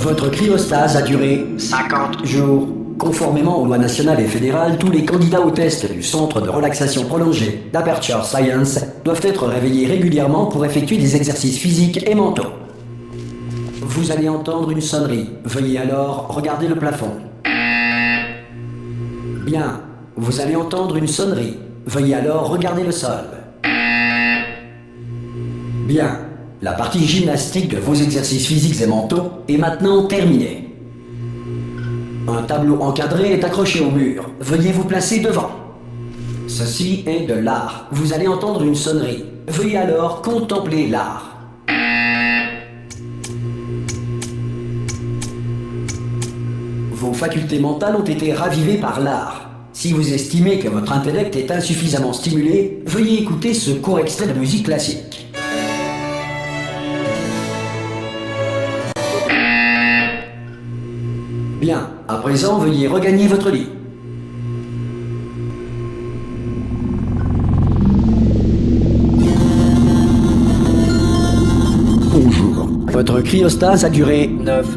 Votre cryostase a duré 50 jours. Conformément aux lois nationales et fédérales, tous les candidats au test du Centre de relaxation prolongée d'Aperture Science doivent être réveillés régulièrement pour effectuer des exercices physiques et mentaux. Vous allez entendre une sonnerie. Veuillez alors regarder le plafond. Bien. Vous allez entendre une sonnerie. Veuillez alors regarder le sol. Bien. La partie gymnastique de vos exercices physiques et mentaux est maintenant terminée. Un tableau encadré est accroché au mur. Veuillez vous placer devant. Ceci est de l'art. Vous allez entendre une sonnerie. Veuillez alors contempler l'art. Vos facultés mentales ont été ravivées par l'art. Si vous estimez que votre intellect est insuffisamment stimulé, veuillez écouter ce court extrait de musique classique. Bien, à présent, veuillez regagner votre lit. Bonjour. Votre cryostase a duré 9.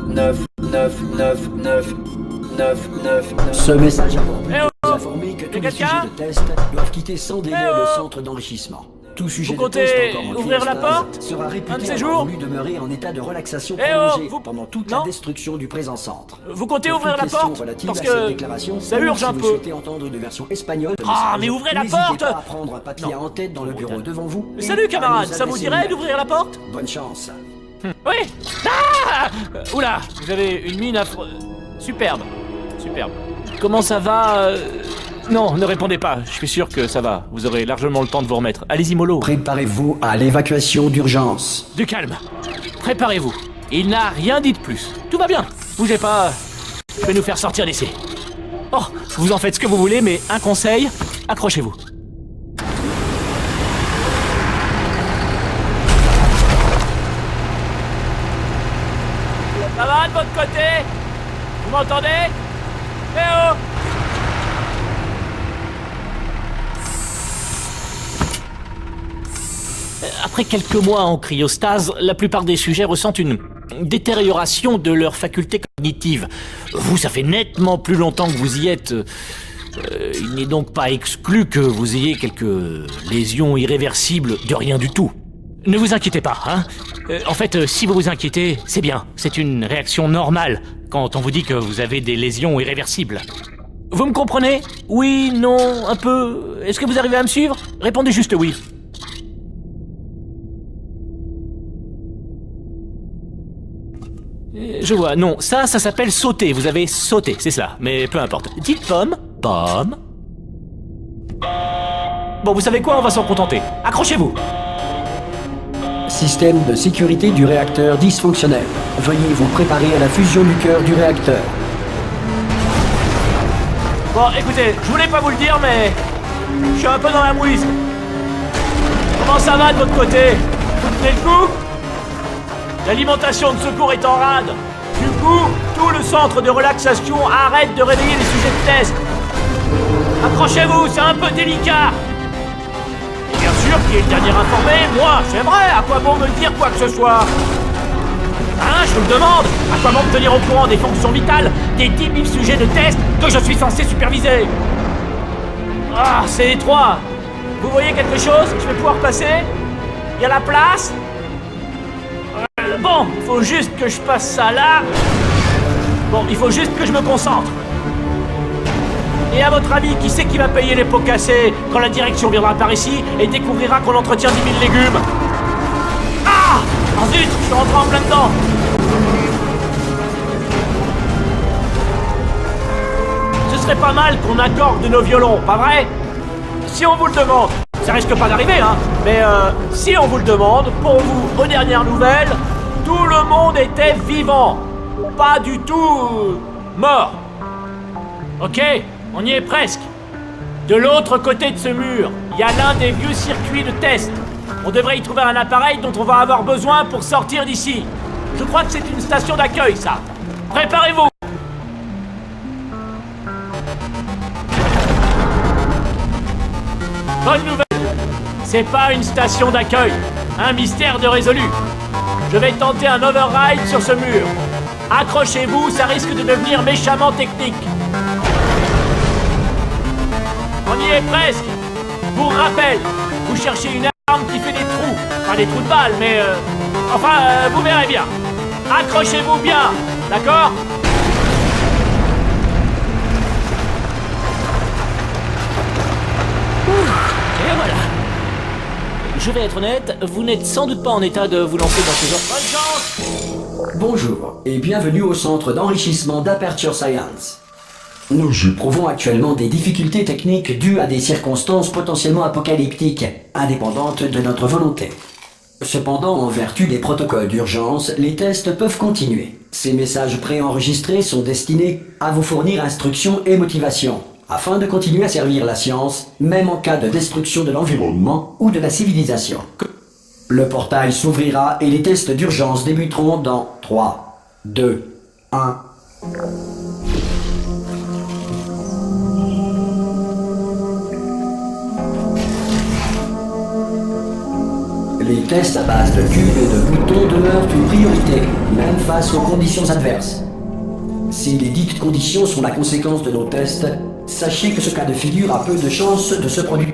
Ce message a pour but de vous informer que tous les sujets de test doivent quitter sans délai le centre d'enrichissement. Tout sujet de test encore en ouvrir la cryostase porte sera un de réputé ces avoir jours voulu demeurer en état de relaxation Eh oh, prolongée vous- pendant toute Non. la destruction du présent centre. Vous comptez Pour ouvrir toute la question porte relative Parce à cette que déclaration, ça ou urge si un vous peu. souhaitez entendre une version espagnole de Ah, message, mais ouvrez la n'hésitez porte pas à prendre un papier en tête dans le bureau devant vous. Mais et salut à camarade, nous ça vous adresser dirait une d'ouvrir la porte lettre. Bonne chance. Oui. Ah Oula, vous avez une mine superbe. Superbe. Comment ça va Non, ne répondez pas, je suis sûr que ça va. Vous aurez largement le temps de vous remettre. Allez-y mollo. Préparez-vous à l'évacuation d'urgence. Du calme. Préparez-vous. Il n'a rien dit de plus. Tout va bien. Bougez pas. Je vais nous faire sortir d'ici. Oh, vous en faites ce que vous voulez, mais un conseil, accrochez-vous. Ça va de votre côté? Vous m'entendez? Eh oh! Après quelques mois en cryostase, la plupart des sujets ressentent une détérioration de leurs facultés cognitives. Vous, ça fait nettement plus longtemps que vous y êtes. Il n'est donc pas exclu que vous ayez quelques lésions irréversibles de rien du tout. Ne vous inquiétez pas, hein. En fait, si vous vous inquiétez, c'est bien. C'est une réaction normale quand on vous dit que vous avez des lésions irréversibles. Vous me comprenez? Oui, non, un peu. Est-ce que vous arrivez à me suivre? Répondez juste oui. Je vois, non, ça s'appelle sauter. Vous avez sauté, c'est cela. Mais peu importe. Dites pomme. Pomme. Bon, vous savez quoi? On va s'en contenter. Accrochez-vous. Système de sécurité du réacteur dysfonctionnel. Veuillez vous préparer à la fusion du cœur du réacteur. Bon, écoutez, je voulais pas vous le dire, mais je suis un peu dans la mouise. Comment ça va de votre côté? Vous tenez le coup? L'alimentation de secours est en rade. Du coup, tout le centre de relaxation arrête de réveiller les sujets de test. Accrochez-vous, c'est un peu délicat. Et bien sûr, qui est le dernier informé? Moi, c'est vrai, à quoi bon me dire quoi que ce soit? Hein, je vous le demande. À quoi bon me tenir au courant des fonctions vitales des 10 000 sujets de test que je suis censé superviser? Ah, c'est étroit. Vous voyez quelque chose? Je vais pouvoir passer? Il y a la place? Bon, il faut juste que je passe ça là. Bon, il faut juste que je me concentre. Et à votre avis, qui c'est qui va payer les pots cassés quand la direction viendra par ici et découvrira qu'on entretient 10 000 légumes? Ah! Oh zut, je suis rentré en plein dedans. Ce serait pas mal qu'on accorde nos violons, pas vrai? Si on vous le demande. Ça risque pas d'arriver, hein. Mais si on vous le demande, pour vous, aux dernières nouvelles, tout le monde était vivant. Pas du tout mort. Ok, on y est presque. De l'autre côté de ce mur, il y a l'un des vieux circuits de test. On devrait y trouver un appareil dont on va avoir besoin pour sortir d'ici. Je crois que c'est une station d'accueil, ça. Préparez-vous. Bonne nouvelle. C'est pas une station d'accueil. Un mystère de résolu. Je vais tenter un override sur ce mur. Accrochez-vous, ça risque de devenir méchamment technique. On y est presque. Pour rappel, vous cherchez une arme qui fait des trous. Pas des trous de balles, mais... vous verrez bien. Accrochez-vous bien, d'accord? Et voilà. Je vais être honnête, vous n'êtes sans doute pas en état de vous lancer dans ce genre. Bonne chance! Bonjour et bienvenue au centre d'enrichissement d'Aperture Science. Nous éprouvons actuellement des difficultés techniques dues à des circonstances potentiellement apocalyptiques, indépendantes de notre volonté. Cependant, en vertu des protocoles d'urgence, les tests peuvent continuer. Ces messages préenregistrés sont destinés à vous fournir instructions et motivation, afin de continuer à servir la science, même en cas de destruction de l'environnement ou de la civilisation. Le portail s'ouvrira et les tests d'urgence débuteront dans 3, 2, 1... Les tests à base de cubes et de boutons demeurent une priorité, même face aux conditions adverses. Si les dites conditions sont la conséquence de nos tests, sachez que ce cas de figure a peu de chances de se produire.